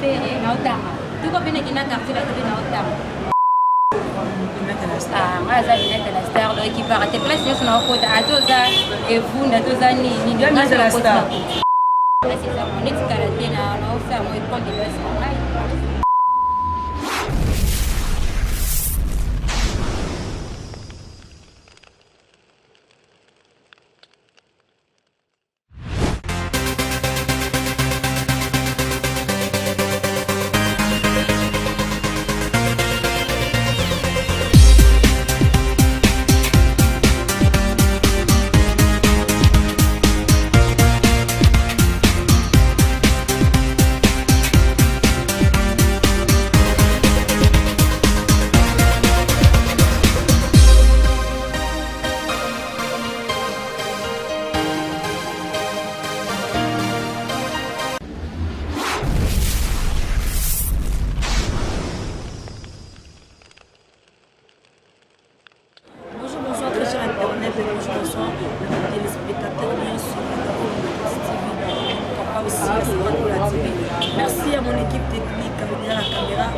série naotanga tuko pene kina quartier la télé naotanga ngaza binete la star lo ekipara te place nyonso naokota atoza evunda toza nini netikala te naofere mo école de base na ngai Merci à mon équipe technique derrière la caméra.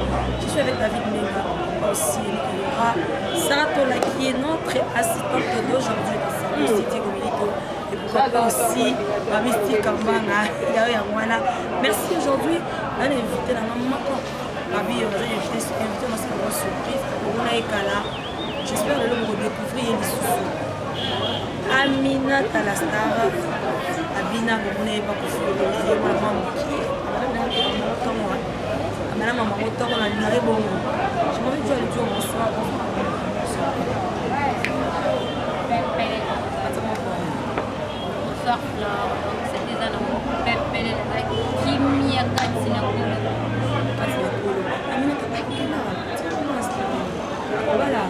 Je suis avec David Menga, aussi il y aura Sarah Tola qui est notre assistante d'aujourd'hui dans le studio Milito. Et pourquoi pas aussi Mamisti Kambana. Merci aujourd'hui à l'invité dans mon maman. Babi, vous avez invité dans cette grande surprise. J'espère de le redécouvrir les sous. Amina Talastar. Abina Boune Bakoufoulou, Madame Maman, autant on a une arrêt bon. Je m'en vais aller dire bonsoir. Bonsoir Flore, c'était un homme pépé qui m'y a gâté la couleur. Amina Talastar, voilà.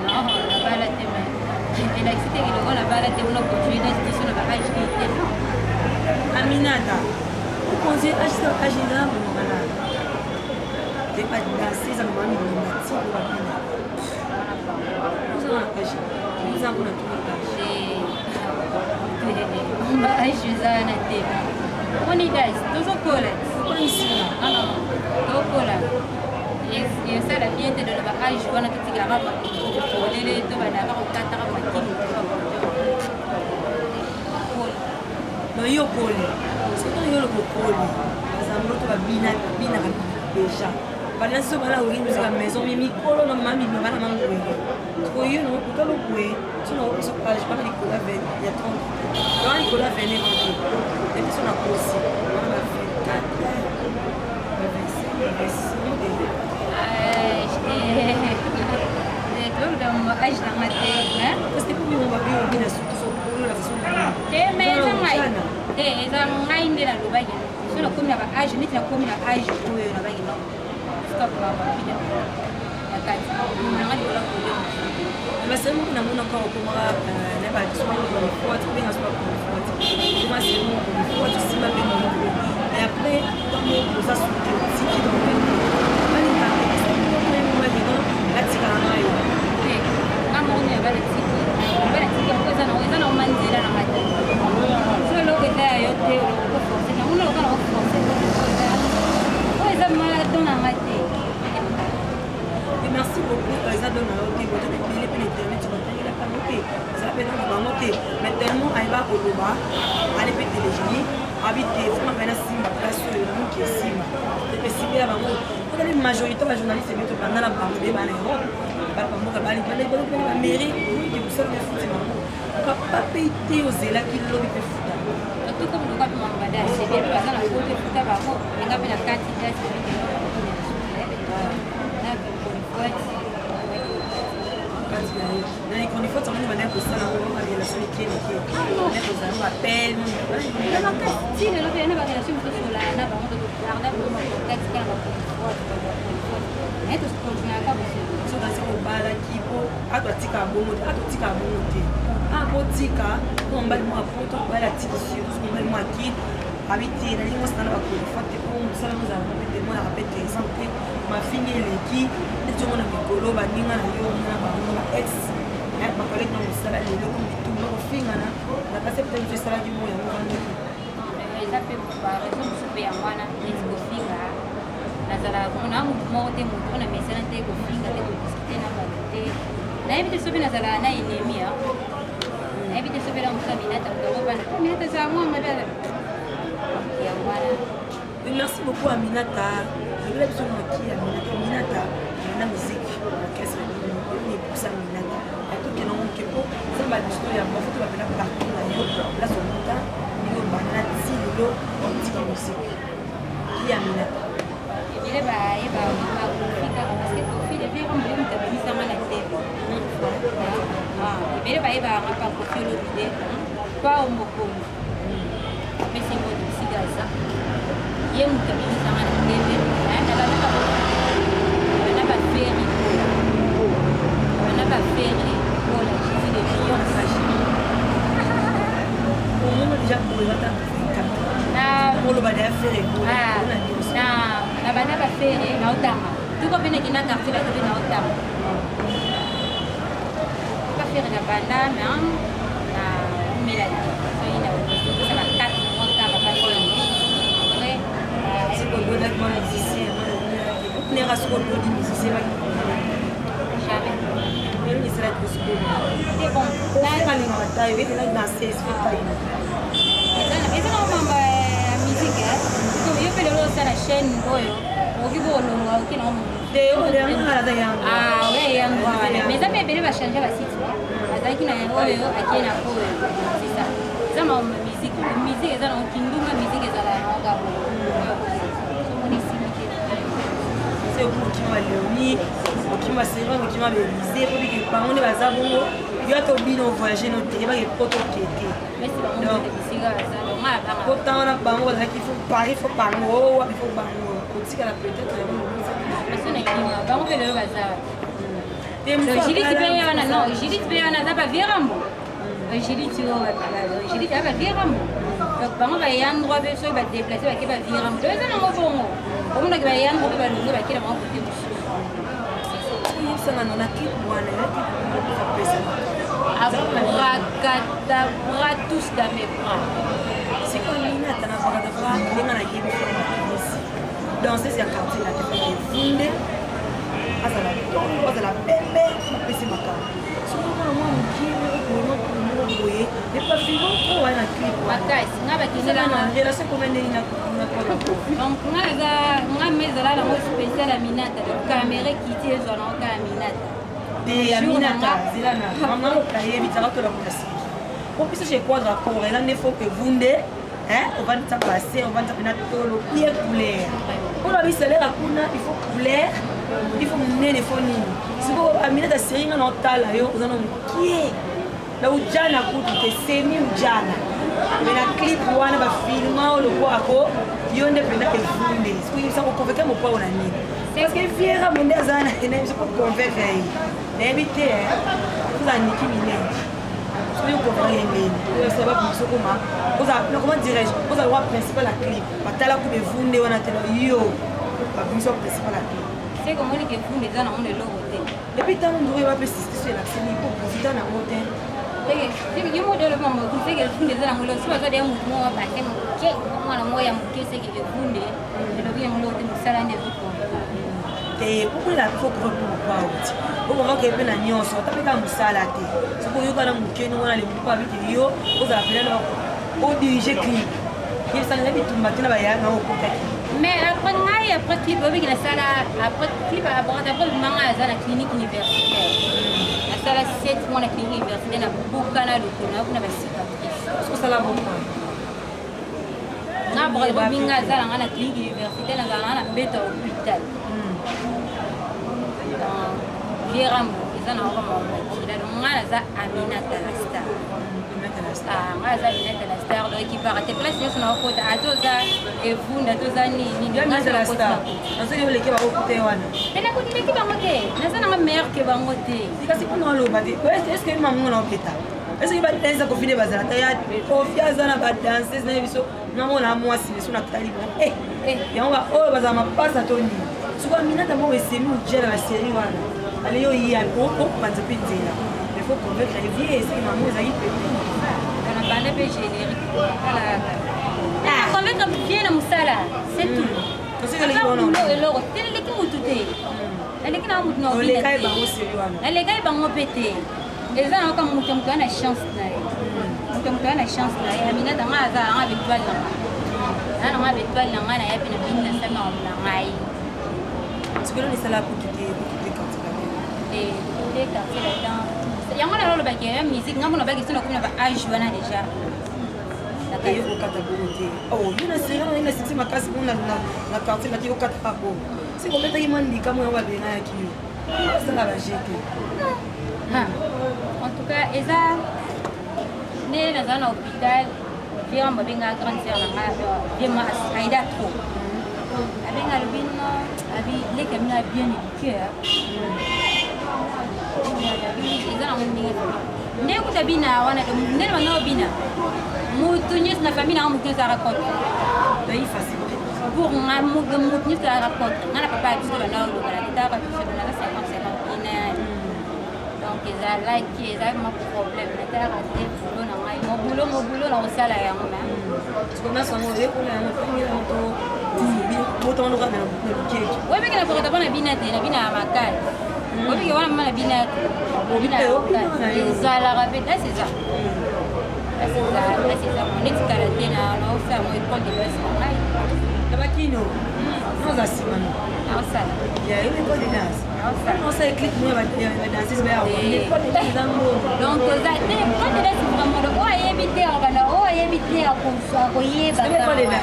Non, la balle a été mal. Et là, c'était que la balle a été mal pour tuer l'institution de barrage qui était là. Aminata, vous posez Agina, voilà. T'es pas dansé, ça m'a mis dans le bâti. Vous avez un pêche. Vous avez un pêche. Je suis à la télé. On est là, tous au collège. Pourquoi ici? Ah non, au collège. Et ça, la bien de la barrage, je vois notre petit garab. Je vais aller tout à l'heure au Qatar. No yo kole. Soto yo lo kole. Azambo to bina déjà. Bana so bala uri musique maison mi mikolo no mami no bana mangu wenge. Ko yo no ko lo kwe. Tu no so pas je parle Nicolas Ven il y a 30. Quand Nicolas Ven est rentré. Et puis son a aussi. On a fait 4. Parce que pour moi on va bien au bina surtout sur la façon eza ngai nde nalobaki so nakomi na baage neti nakomi na age oyo nabaki no stop babapida ya kati nanga likola koyo basemo namona encore okomaka na badisoafote mpe na soafote oma semo ofote osima mpe monoko et après ntango oza suki otiki donke balingaemoaino latikala na yo nga moko ya balatiki mpo eza na oma nzela na mate eloko eza ya yo te oloko force namona loka na oforce oyo eza marathon na nga te merci beaucoup eza dona yo te boto ebele mpe na internet batangelaka ngo te ezala mpe nanga bango te mais tellement ayeba koloba ale mpe téléginie abi te fona mpe na simba place oyo na moki esimba epe simela bango otali majorité bajournaliste ebeto banda na bango be bana europe bana bamboka balipene bamairie ke bosala mefuti bango papa mpe te ozelaki lobi mpe futa tuko muluka mpe mambada asebe mpe baza na foto efuta bango enga mpe na kati dasi na ikonifo tamoni bana kosala ngo barelation ekeneke ne kozala bapel makasi lelo mpe na barelation mosusu olana bango tokoarda mpo makontakti kala bakonifo naye tokontinaka bosolo soki asi kobalaki po ato atikaka bongo te ato tikaka bongo te akotika po mobali mo apoto mobali atikisi yo soki mobali mo akide abi te nalingi mosana na bakonifo te po mosala mozala mo pete mo naka pe intéressant te mafingi eleki neti omona mikolo baninga na yo omona bango ba ex bakolege na mosala lelo komi bitumba kofingana na kasi peut-être esalaki mo yango wana eza mpe baraison mosusu mpe ya mwana neti kofinga ezala na motu moko te motu ona mesana te kofinga te kodiskute na bato te nayebi te soki nazala na enemi nayebi te soki na motu aminata okobana aminata ezala mwa mabe ya wana. Merci beaucoup Aminata. Je voulais absolument qui Aminata. La musique, l'orchestre, les poussins Aminata. Et tout qui est dans mon képo, ça m'a dit que moi, faut que je m'appelle partout là, là sur mon temps, il y a banana, si le on dit la musique. Qui est Aminata? Il est bah, il va kufika parce que kofi le vient comme le tabisa mana tebe. Il est bah rapa kofi le vide. Pas au moko. Mais c'est bon ici gaza. Il est tabisa mana tebe. Na ba feri. Na ba feri. Pour la Jésus de millions de machines. Au moment déjà pour le matin. Na pour le badé feri. na bana ba fere na otama tuko pene kina quartier ba na otama ba fere na banda na miladi so ina ko sa 4 mois ka ba ba ko ni c'est ko bona ko na musicien on est rasko ko di musicien ba jamais mais il sera que c'est bon na ka ni ma taille et là danser c'est taille eza na mamba musique yo pe lelo sala chaîne oyo okibolo okina omo de oyo ngala da yango we yango wana mais ça peut bele ba changer ba site azaki na oyo akina oyo c'est ça ça ma musique eza na kindunga musique eza la nga bo so moni simike c'est pour qui ma Léonie qui m'a serré qui m'a Bélizé pour que bango ne baza bongo yo to bino voyager no te ba ke poto kete mais c'est bango de musique ça autant on a bango là qu'il faut Paris faut bango il faut bango aussi qu'à la peut-être mais c'est n'est pas bango que le bazar Jiliti beyana non Jiliti beyana za ba virambo Jiliti o Jiliti ba virambo donc bango ba yandro be so ba déplacer ba ke ba virambo do za ngo bongo omona ke ba yandro ba lungu ba kila mo kuti musu ça na ki wana ya ki fa pesa abrakata bratus da mes bras c'est comme Nina tana brakata bra linga na yebi dans ces quartiers là qui fondé azala pembe pesi makamba soki mwa mokili okomo boye epafilo to wana clip makasi nga bakendela na relation commune ndeni na donc nga mezala nango spécial Aminata donc caméra kiti ezala nango ka Aminata de Aminata zela na mama oyebi tsaka tola kuna siki po biso chez quadra pour ela ne faut que vunde on va nous passer on va nous appeler tolo bien couleur pour la bisalaire kuna il faut couleur il faut mener les phonies si vous Aminata seringa na otala yo ozana mukie la ujana kutu te semi ujana mais la clip wana ba filma le kwako yo nde penda ke vunde si ça ko convaincre mo pa ona nini parce que fiera monde azana ene je peux convaincre yi n'habite vous en niki minene soki okovaka endeni oyosaba biso koma comment dirais-je oza loi principal la clip batala kuba evunde wana te yo babiso principal la clip c'est comme on est vunde eza nango leloko te epuis ntango ndoko yeba mpe sistiso elakiseni po posita nango te yo modele mama kuseke vunde eza nango lelo so bazali ya motu moko bate moke mwana moko ya moke seke evunde elobi yango lelo te mosala nde ezokonga te pokolela fo couvre pour mopauti okovaka epe na nyonso otapeka mosala te soki oyoka na mokeni wana lemuko abiki yo ozala pena odirige clip yebisanga bitumba te na bayanga okutaki mais après clip obiki nasala après clip après manga aza na clinique universitaire nasala 7 mois na clinique universitaire na buka na lokona kuna basicatrice osala boka na bominga azala nga na clinique universitaire nazala nga na mbeto ya hôpital Virambo eza na ngoma makila donc nga naza Aminata la star nga naza Aminata la star donc ekipaka te place nyonso na okota atoza evunda toza nini nasoki oleki bakokute wana te nakotileki bango te naza nanga meilleur ke bango te kasi mpona oloba te estce mamungo na oketa estce badanse kofine bazala ta ya kofi aza na badanseuse na ye biso namona mwasi biso natali bon yango oyo bazala mapasa to nini soki Aminata moko esemi ojela basérie wana ale yo yiya opanza mpe nzela il faut convaincre evie esiki mamu ezali pepeni kana banda mpe générique convaincre bien na mosala c'est tout kasi eloko te leleki mutu te naleki na mutu naleka ye bango mpe te eza na oka moto moto ana chance na ye moto ana chance na ye aminata nga aza anga betwale na nga nanga betwale na nga na ye mpe na bini na sami na ngai sikolo lisala kokite quartier là-dedans yango na lolobaki ya musique nga mona baki sona komi na baage wana déjà okata bongo te bina sera na sisi makasi mona na quartier bati okata pa bongo si kobetaki mwa ndika moyo babengayaki yo osala bajete en tout cas eza nde naza na hôpital viram babengaka grande sœur na nga viema aida trop abenga lobino abi leka mina bien éduqué eza nango ndenge nde kuta bina wana nde na banao bina mutu nyonso na famille nanga mutu nyonso arakote pour nga mutu nyonso arakote nga na papa ya biso banao lokala tetaka biso naza 50 ina donc ezalaki ezalaki ma problème nataka te bulo na ngai mobulo na kosala yango oyebiki na kokota mpo na bina te na bina ya makali oyebiki wana mama na bina ezalaka mpe aseza monetikala te naofaa mo école de base na ngai nabakino noza simano naosala naosala eclique moya badansis donc oza te école de base vraiment oyo ayebi te akobanda oyo ayebi te akoyeba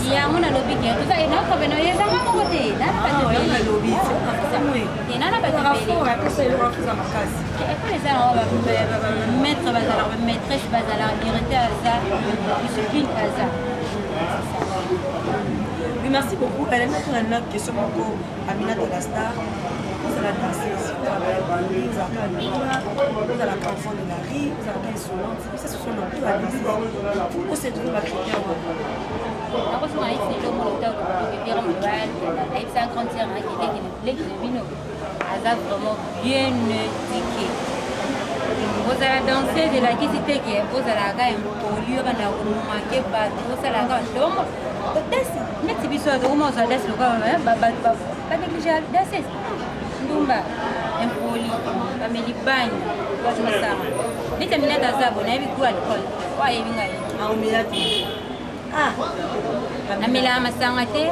yango nalobi ke nakobe naezanga moko te nana bateekole eza nango bamaître bazalaka bamaîtresse bazalaka directeur aza discipline aza oui merci beaucoup elle aime la note question moko Aminata la star vous allez danser vous allez enfant de la rue vous allez insolente ça ce sont nos plus à danser où se trouve la critère nakosonga naiti nelomona otaokevira mobali nayebisa grandeur naki leki na bino aza vraiment bien éduqué ozala danseuse elakisi teke ozalaka impoli obanda komake bato osalaka neti biso azokoma ozala dasi loka banéglige danseuse ndumba impoli bameli bani basanga neti aminata aza bo nayebi ku alikole oayebi ngai namelaka masanga te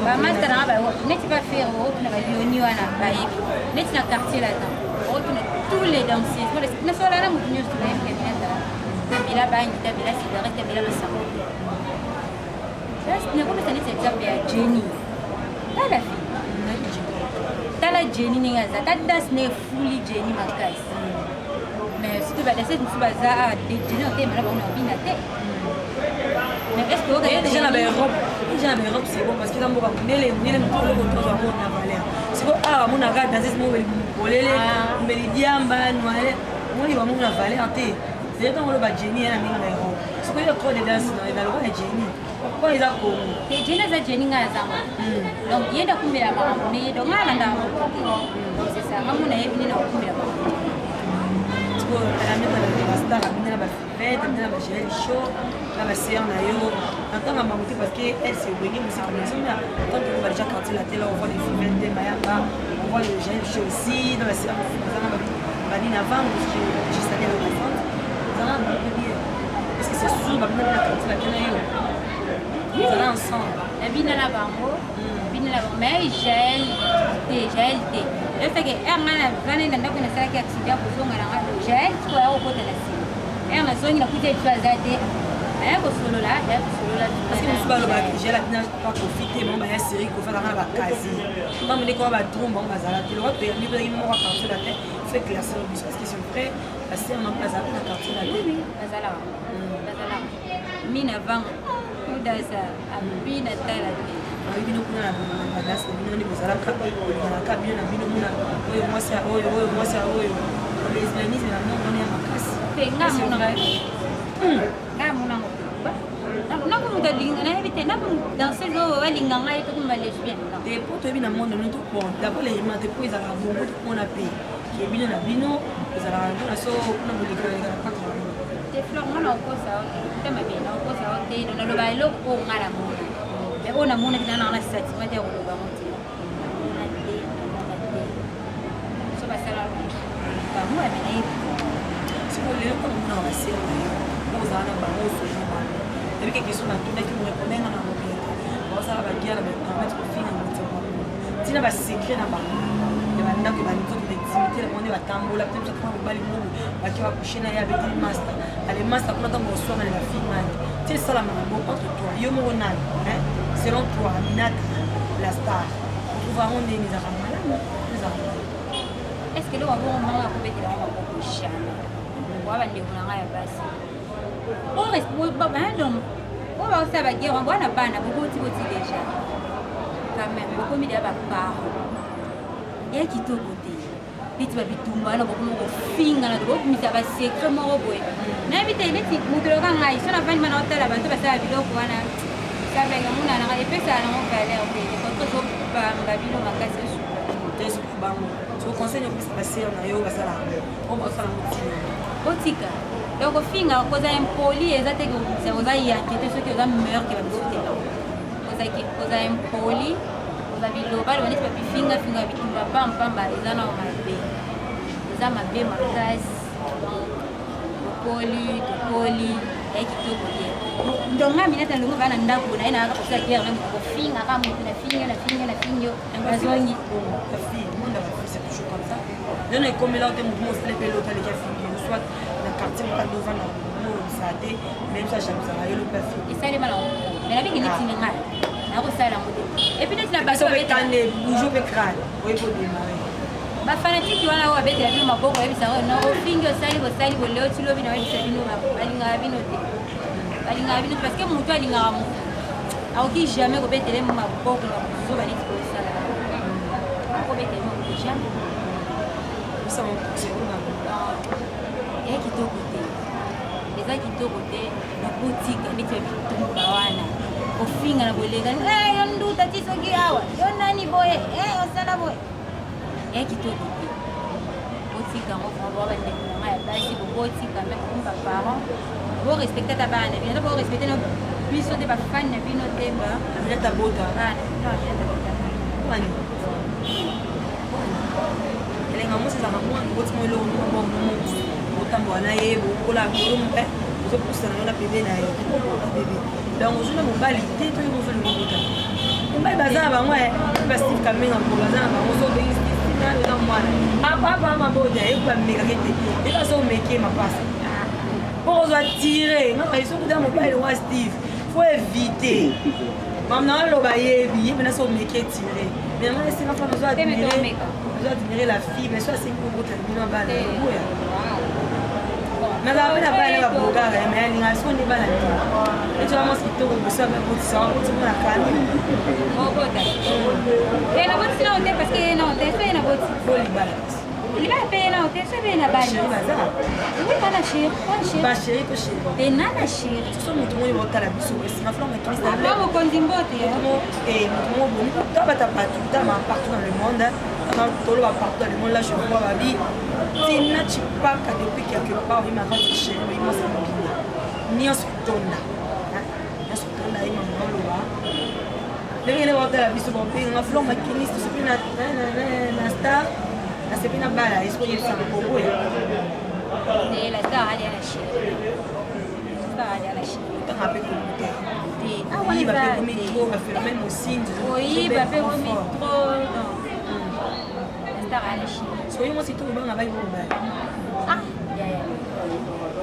bamasteranga neti bafere otuna balioni wana bayebi neti na quartier lata otuna tous les danseuses nasolana motu nyonso nayebi kaminatala namela banyita mela cigarette mela masanga nakomesa neti exemple ya Jenny tala fi tala Jenny ndenge aza ta danse na efuli Jenny makasi mais surtout badase mosusu baza Jenny oteyemela bango na bina te mais est ce que déjà na baeurope c'est bon parce que namboka monele motozoango na valeur siko awa monaka danseuse moko bolele mbeli diamba noile omoni bamongo na valeur te c'est ntango oloba Jenny ya na ndenge na europe siko yo trop de danse na lokwa ya Jenny po eza kongo Jenny aza Jenny ngai azango donc ye nda kumbela makambo ne donc ngai alandaka mokote c'est ça ngai mona yebi nde na kokumbela makambo bastar amina na bafete amina na bagel show na basere na yo ntango ya bango te parce que elle c'est wenge mosika nasomia quand on va déjà quartier la télé on voit les fivete de mayamba on voit le gel show aussi dans la série bazanga banini avant juste aller à la vente bazanga bango bien est-ce que c'est sûr bamina na quartier la télé yo bazala ensemble bina na bango mais gel te le fait que er ngana vana na ndako na salaki accident kozonga na ngalo gel ko ya okota na sima er na zongi na kuta etu azate aya kosolola parce que mosu balobaka gel abina pa profite bango baya série kofala ngana bakazi ntango ndeko wa badrum bango bazala te lokwa permis mpezaki moko ya quartier la te fait classe no biso parce que c'est vrai basere nango bazalaka na quartier la te bazalaka mina vango udasa abina tala te bino kuna na badasi na bino nde bozalaka bozalaka bino na bino mona oyo mwasi ya oyo oyo mwasi ya oyo lesbianisme na monde wana ya makasi mpe nga monango nakomuta linga nayebi te danseuse oyo balinga ngai tokomba lesbienne te po toyebi na monde noni bon d'abord leyima te po ezalaka bongo tokona pe ke bino na bino ezalaka mpona so kuna bolekaleka na kaka te fleur mwana okosa tema bina okosa ote na loba eloko o ngala mona me ona mona kina na sentiment ya loba moti na te so basala ba mo ya mena ibi siko lelo ko mona wasela yo ozana ba mo so ni ba ebi ke kiso na tuna ki mo reconnaître na mo bien osala ba guerre ba permettre ko finir mo tso tina ba secret na ba banda ko bani ko de intimité le monde va tambola peut-être que on bali mo ba ki va coucher na ya avec le master ale master pour dans soir na la fille man c'est ça la maman entre toi yo mo na hein selon toi Aminata la star tu vas on est les arabes est-ce que le wa bon manga ko betela wa ko kushana wa ba ndeko na ya basi o respect ba ba donc o ba sa ba guerre on na bana beaucoup ti déjà quand même beaucoup mi de ba part ya kitoko te biti babitumba na bokomo kofinga na bokomisa basekre moko boye nayebi te neti mokolo ka ngai so na vandi mana otala bantu basala biloko wana sabeka munananga epesala nango valeur te ekoto zobanga bino makasi esuka bango so conseil opesa basere na yo basala o basala motina otika donc ofinga koza impoli eza te oza yankete soki oza meilleur ke babisotela oza impoli biloba lobani babifinga finga bitumba pampamba eza na mabe eza mabe makasi tokoli ya kitoko te ndonga minata ndongo bana ndako na ye na aka kosa guerre même kofinga ka motu na finga bazongi nona ekomela ote motu mosala mpe elota leki afingi soit na quartier mokadova na mosa te même sa jamsaka yo lopa fingi esalema na mais nabiki netini ngai nakosala ngo te epuis neti na bato boujo mpe crane oyebi odemare bafanatiki wana oyo babetela bino maboko oyebisaka no ofingi osali boleo tilobi na oyebisa bino balingaka bino te parce que motu alingaka motu akoki jamais kobetele maboko na kozoba neti kosala akobetele motu jamais ya kitoko te eza kitoko te nakotika neti babitumba wana ofinga na bolega yo nduta ti soki awa yo nani boye osala boye ya kitoko te otika ngo vraimen bandeko na ngai ya basi bokotika me komba parent borespecte ta bana bino ta borespecte na biso te bafani na bino te aminata bota elenga mosi ezaka mwana botima eloko momomomo otambola na ye bokola bolomo mpe ozopusana yo na bebe na ye bebe donc ozwi na mobali te to yo ozoli mobota mobali baza na bango basteve kamenga mpo baza na bango ozobeiza mwana apapa mabota ekobamekaka te ekaso omeke mapasa mpo kozwa tire ngaka esokuta mobali wa steve fo évite mam na aloba yebi yebi na so omeke tire mais namona esenga fana ozoadmire la fille mais so asengi kobota bino abana oboya nazala mpe na bana babogaka me alinga so nde bana nini etoa mwasi kitoko boso ababotisa wakotimona kani nabotisi na ote parce que na ote so ye naboti bolibala libala mpe ye na ote so ebe na bana baza kana sheri basheri to sheri te nana sheri so motu moni botala biso esinga flanga aba mokonzi mbote motu mo boni to bata partout dans le monde toloba partout dans le monde là je vois babi tina chipaka depuis quelque part oyimaka ti sheri oyimasa mobili nyonso etonda oyima moloba ndenge nde baotala biso bapenganga flor makiniste soki na star nasepi na bala esoki oyebisaka koboya la star alia na sheri otanga mpe komute oyiba mpe komi tro baphénomène mosinzi oyiba mpe komi tro soki mwasi to obanga bai mobali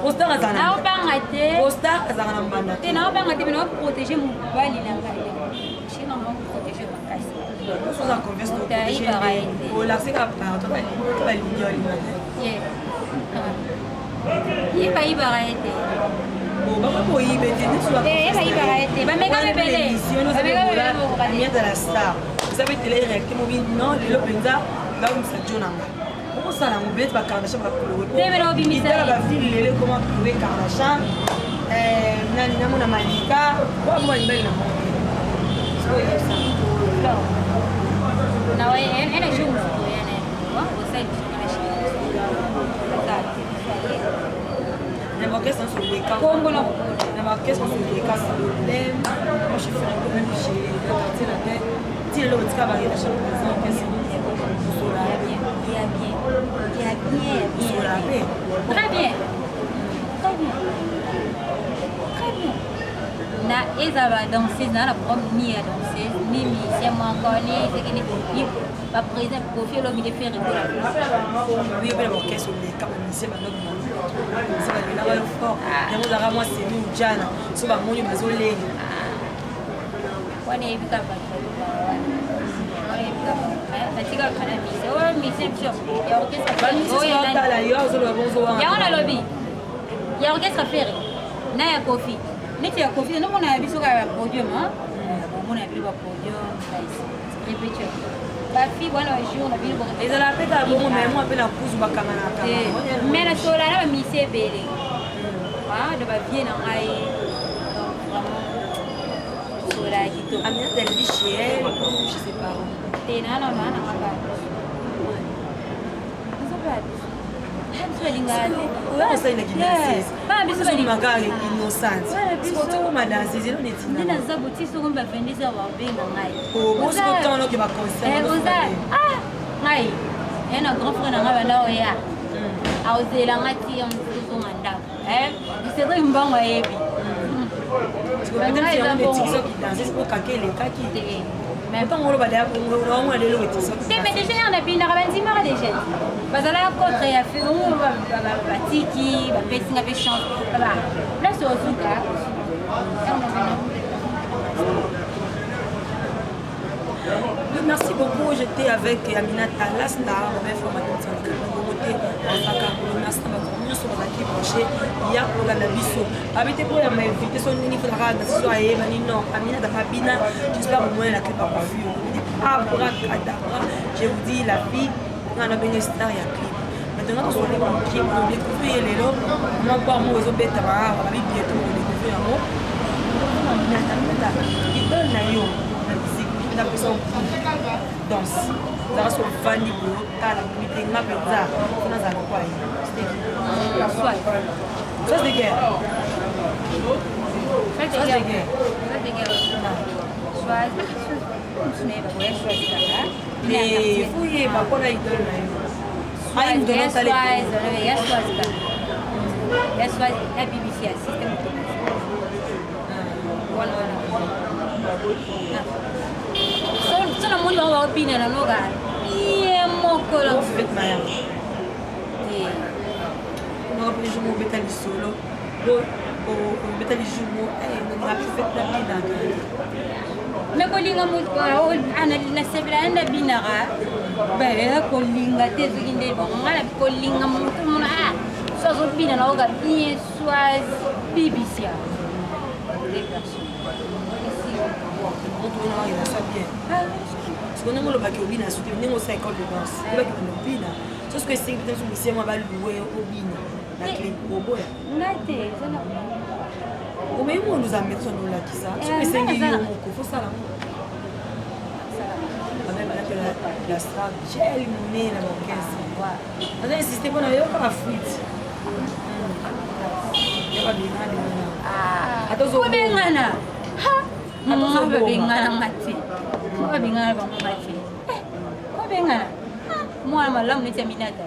postar azala naobanga te postar azalaka na mbanda te naobanga te me naoprotege mobali na ngai shina naoprotege makasi osoza converse olakseka parto balingi olinga ye bayibaka ye te bakoyibe te bayibaka ye te bameka mebele la star oza betele réalité mobi non lelo mpenza bakomisa jo nanga okosala yango bete bakarnachan bakloetala bavile lelo ekoma kloe karnachan nani namona malika oamo balibali na monge ma orchestre sur les cas. Congo na Na ma orchestre sur les cas sur le moi je fais un peu même chez le quartier la tête. Dis le petit cabaret la chambre des orchestres. Sur la bien. sur la paix. Très bien. Na eza ba danseuse na promis à danseuse ni musicien moi encore ni c'est que ni ba président Kofi Olomide de faire rigoler oui mais l'orchestre sur les cas musicien ba donc c'est ba là fort et on a moi c'est nous jana so ba monyo bazole wane hivi kama wane hivi kama katika kana musicien ya orchestre ya on a lobby ya orchestre ferry na ya Kofi neti ya Kofi no mona biso ka podium hein mona bi ba podium répétition ba fi bwana wa jour na bi ko et la paix ka bon mais moi pe la pousse ba kamana ta mais la sola na mi se bele ah de ba bien na ai donc vraiment sola kito amina del bichiel je sais pas tena na ka on sait la gymnastique biso ni magari innocent surtout comme danser zelo neti nina zabuti so ngomba vendisa wa benga ngai parce que tant que ba concert ah ngai ena grand frère na ngaba nawo ya awuzela ngati yamfuzo nganda c'est vrai mbango yebi parce que peut-être on est TikTok qui danse pour kakele kaki mais tant on va dire on va aller le TikTok mais déjà on a bien na banzima déjà bazala contre ya fait on va tiki ba pessinga pe chance là c'est ozuka merci beaucoup. J'étais avec Amina Talas, la même formatrice de Côté, merci branché. Il y a pour la biso. Habité pour m'inviter son niveau de rade, ce soit non, Amina Dababina, j'espère au moins la clip à vue. Je vous dis, la fille, on a bien star, il y a clip. Maintenant, on se les clip, on découvre les lots, on va voir moi aux bêtes, on va bientôt découvrir un mot. Il donne la yo. La personne danse. Ça va sur Fanny Boulot, à la meeting, ma pizza, on a un quoi. Ça c'est guerre. Ça c'est guerre. Mais fouillez, ma quoi là il donne la yo. Ah, il donne ça les la BBC système voilà. Sono molti opinioni nel locale. Io mocco la fête maya. Non après je m'en vais aller solo. Au betali jumo non la fête la vida. Mais kolinga mu ana na sebra anda binara. Ba kolinga te zinginde ba ngala kolinga mu muna. So zo bina na oga bien soit BBC. Il a ça bien. Parce que nous avons le Bina, nous avons 50 de danse. Nous avons le Bina. C'est ce que c'est que nous avons loué au Bina. La clé au bois. Comment nous nous avons mis sur nous là qui ça? Ce que c'est que nous avons fait ça là. La star, j'ai éliminé la orchestre. On a insisté qu'on n'avait pas la fuite. Il n'y a pas bien. Attention. Attention, bengana ngati. Ko bengana ba ngati. Ko bengana. Moi malamu ni terminata.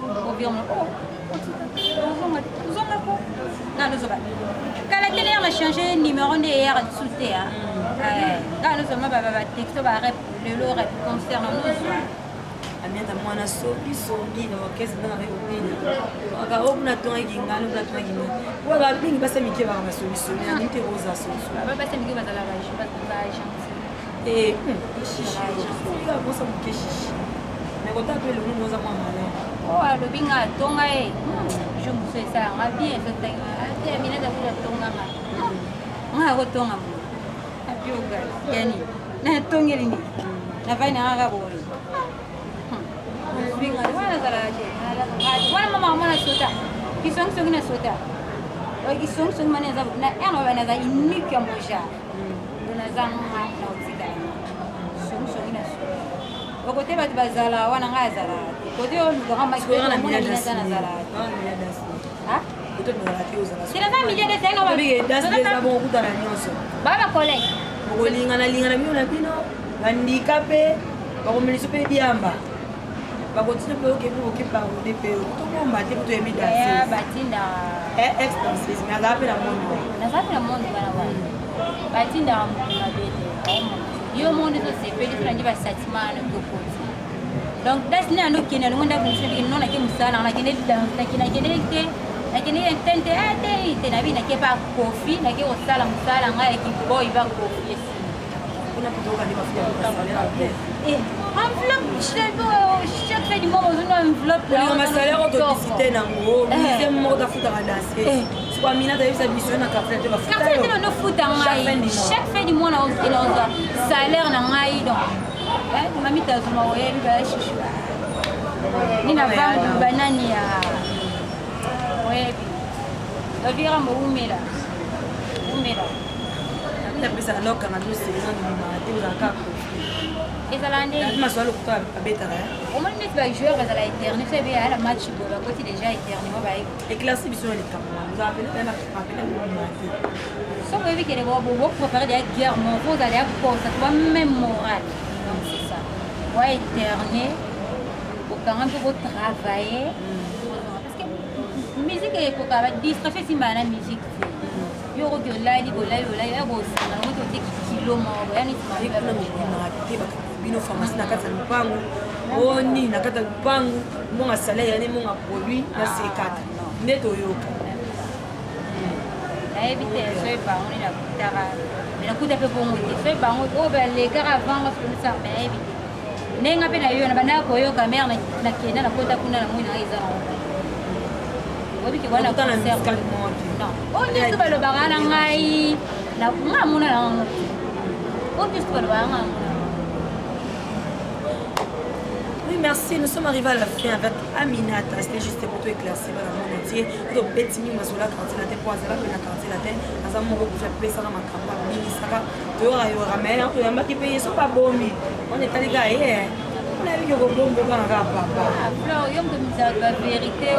Ko bioma. Zonga ko. Na nous va. Quand la télé a changé numéro de hier sous terre. Quand nous sommes ba texto ba rep le lo rep concernant nous. Amiata mwana sobi na orchestre na réunion. Aka obuna tonga ngalo na tonga ngalo. Wala bingi basa mike ba solution ya nite rosa solution. Baba basa mike ba la je pas chance. Et chichi. Ya bosa mike chichi. Mais quand tu le nom rosa mwana. Oh le binga tonga je me fais ça ma bien ça terminé de la tonga nga ko tonga. Apioga yani na tonga ni. Na vai na ga bori. Wala mama mwana sota. Kisong song na sota. Ogi song mana za na eno bana za inuka moja. Dona za mama na utika. Song na sota. Okote bat bazala wana ngazala. Kodio ndo kama na mwana na zala. Sinaza milieu de senga ba. Dance bon kutana nyonso. Baba collègue. Bokolingana bino na bino bandikape bakomelisa mpe biamba bakontinue mpe okeparode mpe tobomba te po toyebi danse batinda expenses mais azala mpe na mondo naza mpe na mondo bana wana batindaka moto mabe te yo mondo tosepeli tonandi basatimana tokoti donc dasine andokende alongo ndakunisabikende no nake mosala nakende te nakende tente te nabi nake ba kofi nake kosala mosala ngai ya kiboyi ba kofi esili enveloppe chaque fait du mois ozonga enveloppe olinga salaire otodisite nango deuxième moko tafutaka danse sokamina tayebisa biso na kafle te bafutano nofuta ngai chaque fait du mois naozwa salaire na ngai donc mami tazuma oyebi bashishu nina vangu banani ya oyebi ovira moumela napesa nokanga nosenga nomama te ozalaka ezala nde masolo kuta abetaka omoni neti bajoueur bazala éterne so ebe ala match boye bakoti déjà éternemo bayebi éclairci biso na likambo ozalapele momama te soki oyebi kele bopréparé deya guerre moko ozala ya kosa toba même morale donc c'est ça wa éterne okanga mpe botravailler parce que musique ekoka badistrafe esimbala na musique te yo okoki olali ya bosanga nango te oteki kilo moko ya neti bino pharmacie na kati ya lupangu oni na kati ya lupangu mbonga salaire yani mbonga produit na sekata nde toyoka nayebi te soki bango nde nakutaka me nakuta mpe bongo te soki bango oyo balekaka avant basomisaka me nayebi te ndenge mpe nayo na bandaka koyoka mere nakenda nakota kuna na moi nanga eza nango oyebiki wana concert oyo nyonso balobaka na ngai nga mona nango te oyo nyonso balobaka nga mona. Oui, merci. Nous sommes arrivés à la fin avec Aminata. C'était juste pour tout éclaircir dans le monde entier. Donc, Betty Mazola, quartier la tête, pour Azala, la quartier la tête. Nous avons fait plaisir à ma campagne, Minisaka. Tu auras eu un mail, tu as un petit pays, ils sont pas bons. On est allé gagner. On a vu que vous avez un papa. Alors, il y a une vérité.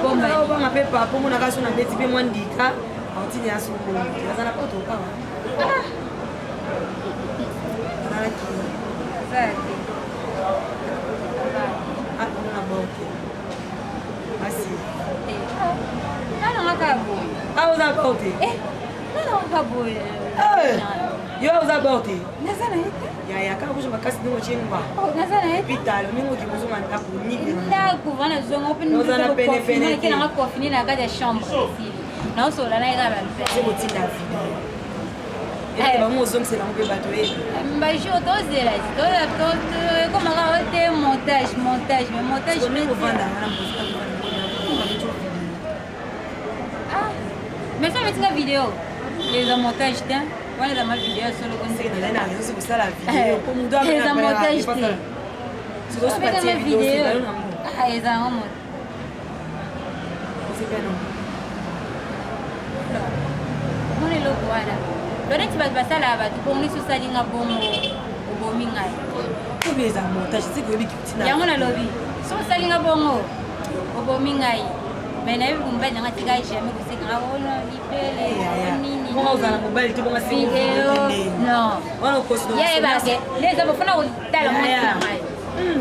On a fait papa, on a fait un petit peu moins d'ika. On tient à son compte. Il y a un peu de temps. Ah, vous apportez. Yo vous apportez. Ya kama kusha makasi ndio chengwa. Hospital mingo kibuzuma ndakuniki. Kuvana zongo open. Ozana pene pene. Kina ngako fini na kati ya chambre ici. Na oso la na ira ba. C'est petit la vie. Et ba mo zongo c'est la mpe bato e. Ba jo tozela to comme un montage mais vendre na musique. Mais ça veut dire vidéo. Les montages tiens. Voilà dans ma vidéo solo comme c'est là na réseau c'est ça la vidéo comme doit les montages tiens. C'est aussi pas de vidéo. Ah ils ont mon. C'est pas non. Mon est logo voilà. Dore ti basa la ba ko ngi so sali nga bomo obomi ngai. Ko beza montage c'est que biki tina. Yango na lobby. So sali nga bongo obomi ngai. Mais na yebi kumbanya ngati kai jamais kusinga ona ipele nini. Bongo za mobile to bonga si non. Wana kosi do. Ya ebake. Les abo fona ko tala mo ngai.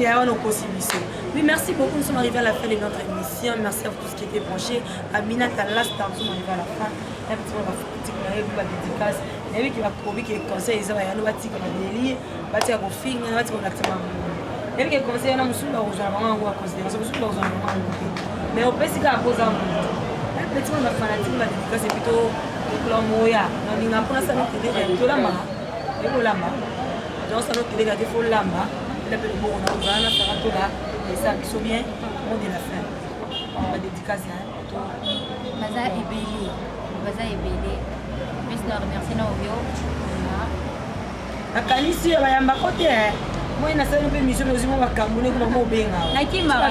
Ya wana kosi biso. Oui, merci beaucoup. Nous sommes arrivés à la fin de notre émission. Merci à vous tous qui étaient branchés. Aminata last time, nous sommes arrivés à la fin. Un petit peu de dédicace. Il y a qui va trouver que conseil ils ont un petit peu de délire, petit peu de film, un petit peu d'actement. Il y a qui conseil na musuba uzana wangu wa considération musuba uzana wangu. Mais au pesi ka poza mu. Un petit peu de fanatique va dédicace plutôt pour moya. Na ninga pona sa no tele to lama. Eko lama. Donc ça no tele ga te fo lama. Il a peu de bon na uzana ça to là. Et ça qui sont bien mot de la fin. On va dédicace à Baza ebeli. Merci de remercier nos vieux. Akanisi ya bayamba kote moi na sala mpe mission mais aussi moi bakambone kuma mo benga nakimara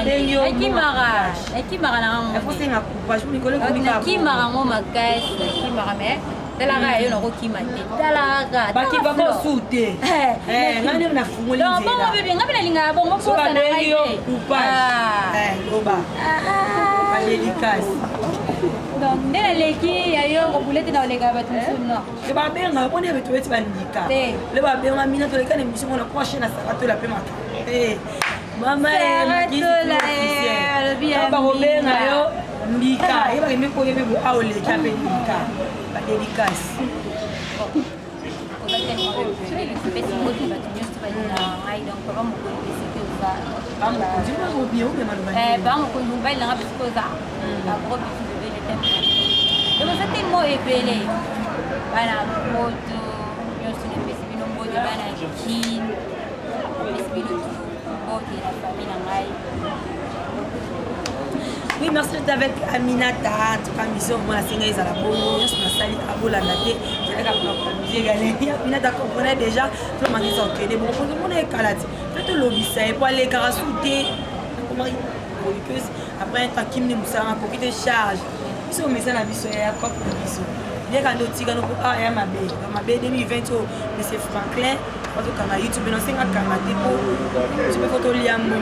na ngo faut senga coupage pour Nicolas ko nakimara ngo makasi nakimara mais talaka yo nako kimate talaka baki bako sute ngani na fungoli nzela bongo bebe ngapi na linga bongo posa na ngai coupage loba pas dédicace ndela leki ayo kobulete na olega bato mosuno le babenga mponi ya beto beti balika le babenga mina toleka na émission mona prochaine asaka tola mpe maka mama bakobenga yo mbika yebaka mpe koyebe bo aoleki ape mbika badédicace bamokonzi mobalelanga bisika oza bagros bisu bebe le temple ekoza te mo ebele bana moto nyonso nepesi bino mbote bana kine epesi bino mbote na famille na ngai. Oui, merci d'être avec Aminata. En tout cas, mission, on a signé à la bonne. Je suis allée à Bolanate. Aminata comprenait déjà. Tout le monde est sorti. Bon, tout le monde est calade. Tout le lobby, ça est pour aller carasouter. Après, un temps qui me moussa, un peu de charge. Ils sont mis à la vie, c'est un peu de bisous. Bien quand nous tirons, nous avons un mabé. Ma bé 2020, M. Franklin. YouTube,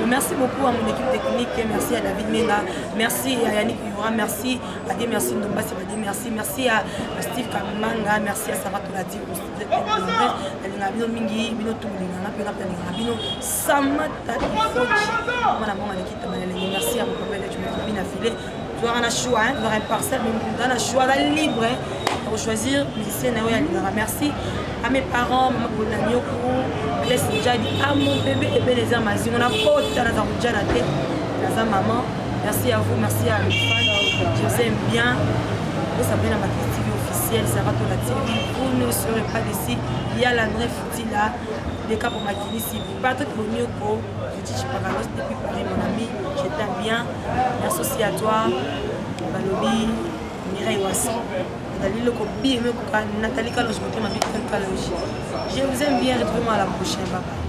merci beaucoup à mon équipe technique, merci à David Menga, merci à Yannick Yura, merci à Dieu, merci Ndomba Sebadi, merci à Steve Kamanga, merci à Sarah Toladi, merci à mon papa, tu m'as filé. Tu auras un choix, tu auras un parcelle, tu auras un choix libre pour choisir musicien. Merci à mes parents, maman Bonanyoko, Claire Sidjadi, à mon bébé Ebenezer Mazi. On a pas de maman. Merci à vous, merci à mes fans. Je vous aime bien. Vous savez, dans ma TV officielle, Sarah Toladi, vous ne serez pas d'ici. Il y a l'André Foutila, les cas pour Makinisi, Patrick Bonioko, Petit Chipagalos depuis Paris, mon ami. Je t'aime bien. Merci aussi à toi, Balobi, Mireille Wassi. Nathalie Kalos, je vous aime bien, retrouvez-moi à la prochaine. Bye bye.